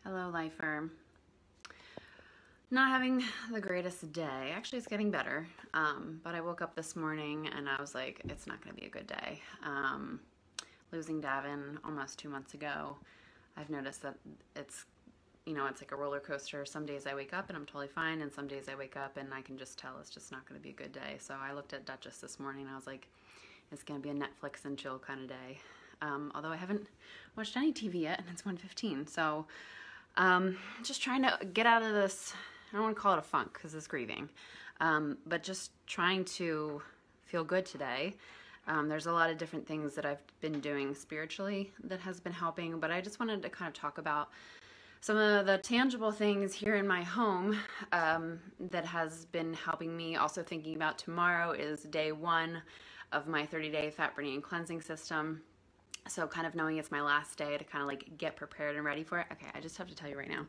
Hello, lifer. Not having the greatest day. Actually, it's getting better. But I woke up this morning and I was like, it's not going to be a good day. Losing Davin almost 2 months ago, I've noticed that it's like a roller coaster. Some days I wake up and I'm totally fine, and some days I wake up and I can just tell it's just not going to be a good day. So I looked at Duchess this morning and I was like, it's going to be a Netflix and chill kind of day. Although I haven't watched any TV yet, and it's 1:15. So just trying to get out of this, I don't want to call it a funk because it's grieving, but just trying to feel good today. There's a lot of different things that I've been doing spiritually that has been helping, but I just wanted to kind of talk about some of the tangible things here in my home that has been helping me. Also thinking about tomorrow is day 1 of my 30-day fat burning and cleansing system. So kind of knowing it's my last day to kind of like get prepared and ready for it. Okay, I just have to tell you right now.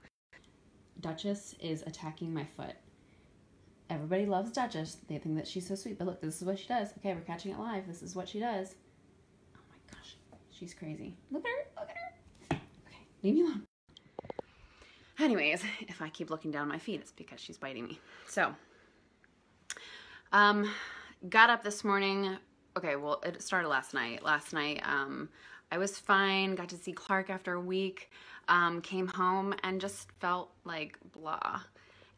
Duchess is attacking my foot. Everybody loves Duchess. They think that she's so sweet, but look, this is what she does. Okay, we're catching it live. This is what she does. Oh my gosh, she's crazy. Look at her, look at her. Okay, leave me alone. Anyways, if I keep looking down at my feet, it's because she's biting me. So, got up this morning. Okay, well, it started last night. Last night, I was fine, got to see Clark after a week, came home and just felt like blah.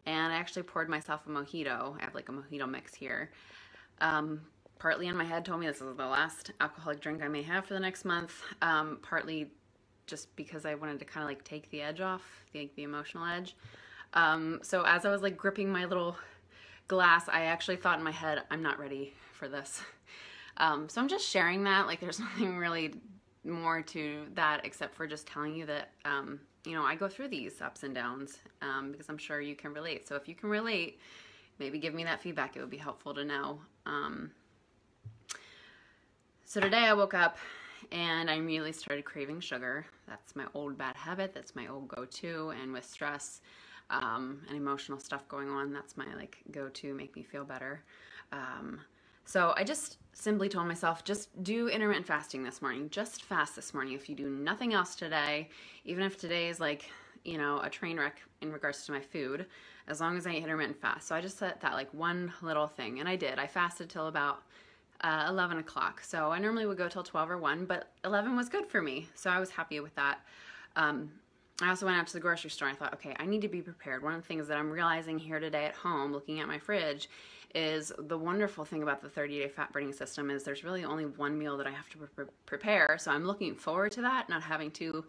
And I actually poured myself a mojito. I have like a mojito mix here. Partly in my head told me this is the last alcoholic drink I may have for the next month. Partly just because I wanted to kind of like take the edge off, the emotional edge. So as I was like gripping my little glass, I actually thought in my head, I'm not ready for this. So I'm just sharing that. Like there's nothing really more to that except for just telling you that, I go through these ups and downs because I'm sure you can relate. So if you can relate, maybe give me that feedback. It would be helpful to know. So today I woke up and I immediately started craving sugar. That's my old bad habit. That's my old go-to. And with stress and emotional stuff going on, that's my like go-to, make me feel better. So I just simply told myself, just do intermittent fasting this morning. Just fast this morning. If you do nothing else today, even if today is like, a train wreck in regards to my food, as long as I intermittent fast. So I just set that like one little thing, and I did. I fasted till about 11 o'clock. So I normally would go till 12 or 1, but 11 was good for me. So I was happy with that. I also went out to the grocery store and I thought, okay, I need to be prepared. One of the things that I'm realizing here today at home, looking at my fridge, is the wonderful thing about the 30-day fat burning system is there's really only one meal that I have to prepare. So I'm looking forward to that, not having to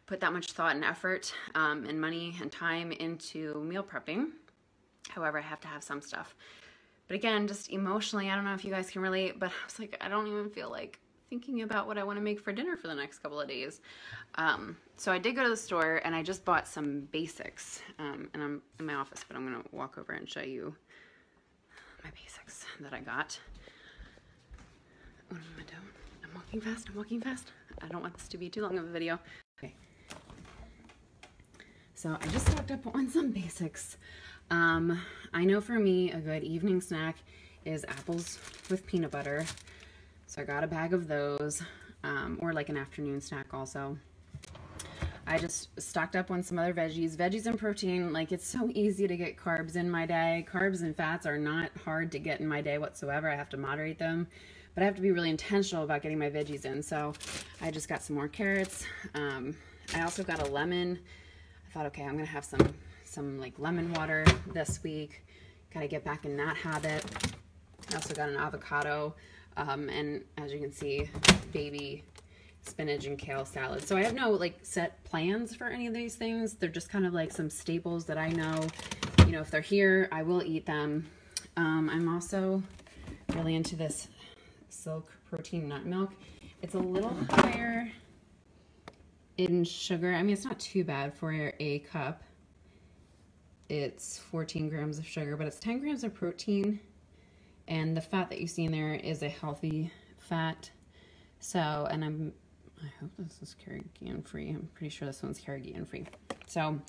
put that much thought and effort and money and time into meal prepping. However, I have to have some stuff. But again, just emotionally, I don't know if you guys can relate, but I was like, I don't even feel like thinking about what I want to make for dinner for the next couple of days. So I did go to the store and I just bought some basics. And I'm in my office, but I'm going to walk over and show you my basics that I got. What am I doing? I'm walking fast. I'm walking fast. I don't want this to be too long of a video. Okay. So I just stocked up on some basics. I know for me, a good evening snack is apples with peanut butter. So I got a bag of those, or like an afternoon snack also. I just stocked up on some other veggies. Veggies and protein, like it's so easy to get carbs in my day. Carbs and fats are not hard to get in my day whatsoever. I have to moderate them, but I have to be really intentional about getting my veggies in. So I just got some more carrots. I also got a lemon. I thought, okay, I'm gonna have some like lemon water this week. Gotta get back in that habit. I also got an avocado. And as you can see, baby spinach and kale salad. So I have no like set plans for any of these things. They're just kind of like some staples that I know, if they're here, I will eat them. I'm also really into this Silk protein nut milk. It's a little higher in sugar. I mean, it's not too bad for a cup. It's 14 grams of sugar, but it's 10 grams of protein. And the fat that you see in there is a healthy fat. So, and I hope this is carrageenan free. I'm pretty sure this one's carrageenan free. So,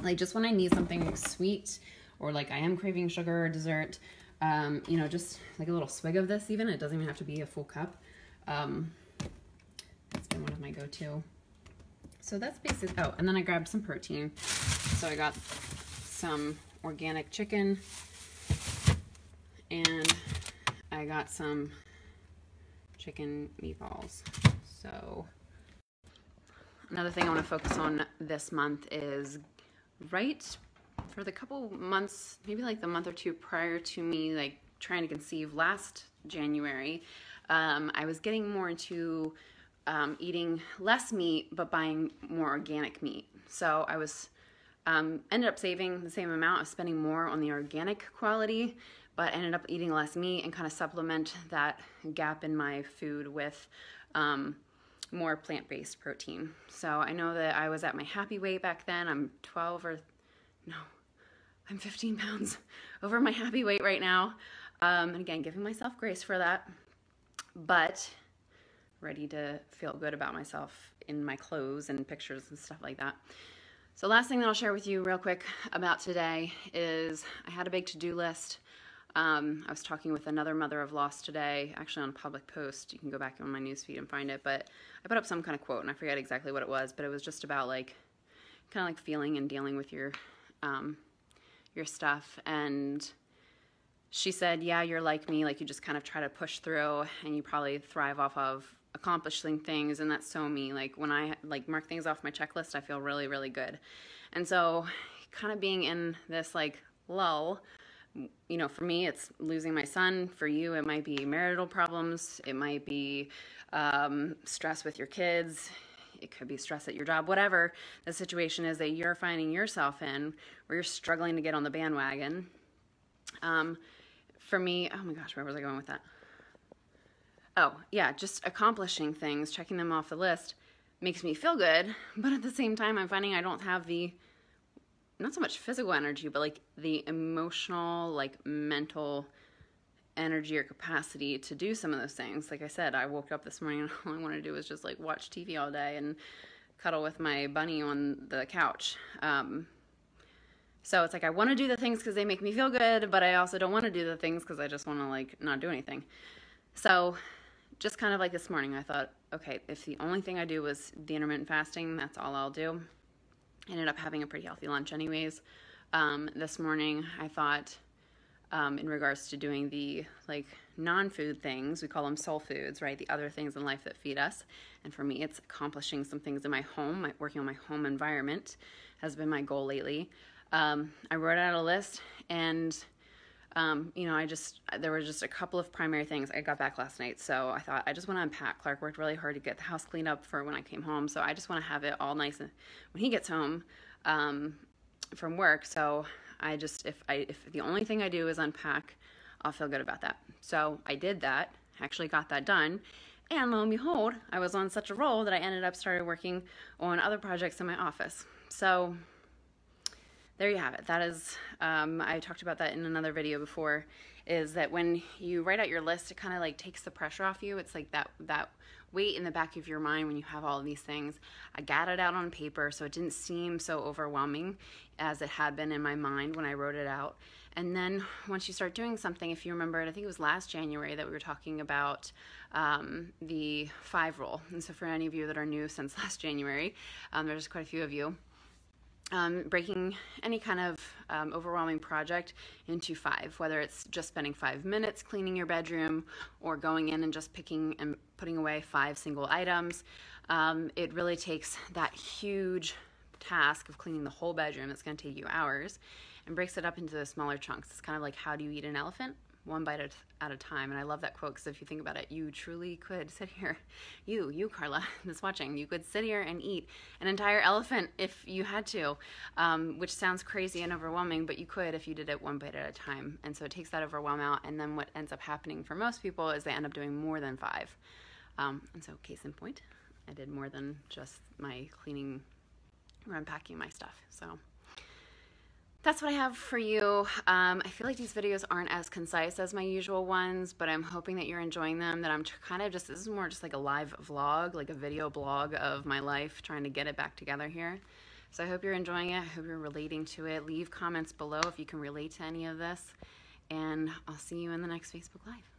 like just when I need something sweet or like I am craving sugar or dessert, just like a little swig of this even. It doesn't even have to be a full cup. That's been one of my go-to. So that's basically, oh, and then I grabbed some protein. So I got some organic chicken and I got some chicken meatballs. So another thing I want to focus on this month is right for the couple months, maybe like the month or two prior to me like trying to conceive last January, I was getting more into eating less meat but buying more organic meat. So I was ended up saving the same amount of spending more on the organic quality, but ended up eating less meat and kind of supplement that gap in my food with more plant-based protein. So I know that I was at my happy weight back then. I'm 15 pounds over my happy weight right now. And again, giving myself grace for that, but ready to feel good about myself in my clothes and pictures and stuff like that. So last thing that I'll share with you real quick about today is I had a big to-do list. I was talking with another mother of loss today, actually on a public post. You can go back on my newsfeed and find it, but I put up some kind of quote and I forget exactly what it was, but it was just about like, kind of like feeling and dealing with your stuff. And she said, yeah, you're like me, like you just kind of try to push through and you probably thrive off of accomplishing things, and that's so me. Like when I like mark things off my checklist, I feel really, really good. And so kind of being in this like lull, you know, for me, it's losing my son. For you, it might be marital problems. It might be stress with your kids. It could be stress at your job, whatever the situation is that you're finding yourself in, where you're struggling to get on the bandwagon. For me, oh my gosh, where was I going with that? Oh, yeah, just accomplishing things, checking them off the list makes me feel good, but at the same time, I'm finding I don't have the, not so much physical energy, but like the emotional, like mental energy or capacity to do some of those things. Like I said, I woke up this morning and all I wanted to do was just like watch TV all day and cuddle with my bunny on the couch. So it's like I want to do the things because they make me feel good, but I also don't want to do the things because I just want to like not do anything. So just kind of like this morning, I thought, okay, if the only thing I do was the intermittent fasting, that's all I'll do. I ended up having a pretty healthy lunch anyways. This morning, I thought, in regards to doing the like non-food things, we call them soul foods, right? The other things in life that feed us. And for me, it's accomplishing some things in my home. Working on my home environment has been my goal lately. I wrote out a list and you know, there were just a couple of primary things. I got back last night, so I thought I just want to unpack. Clark worked really hard to get the house cleaned up for when I came home, so I just want to have it all nice when he gets home from work. So if the only thing I do is unpack, I'll feel good about that. So I did that, actually got that done, and lo and behold, I was on such a roll that I ended up started working on other projects in my office. So there you have it. That is, I talked about that in another video before, is that when you write out your list, it kind of like takes the pressure off you. It's like that weight in the back of your mind when you have all of these things. I got it out on paper so it didn't seem so overwhelming as it had been in my mind when I wrote it out. And then once you start doing something, if you remember, I think it was last January that we were talking about the 5 rule. And so for any of you that are new since last January, there's quite a few of you. Breaking any kind of overwhelming project into 5, whether it's just spending 5 minutes cleaning your bedroom or going in and just picking and putting away 5 single items. It really takes that huge task of cleaning the whole bedroom that's going to take you hours and breaks it up into the smaller chunks. It's kind of like, how do you eat an elephant? One bite at a time. And I love that quote because if you think about it, you truly could sit here, you Carla that's watching, you could sit here and eat an entire elephant if you had to, which sounds crazy and overwhelming, but you could if you did it one bite at a time. And so it takes that overwhelm out, and then what ends up happening for most people is they end up doing more than 5. And so case in point, I did more than just my cleaning or unpacking my stuff. So that's what I have for you. I feel like these videos aren't as concise as my usual ones, but I'm hoping that you're enjoying them, that I'm kind of just, this is more just like a live vlog, like a video blog of my life, trying to get it back together here. So I hope you're enjoying it. I hope you're relating to it. Leave comments below if you can relate to any of this, and I'll see you in the next Facebook Live.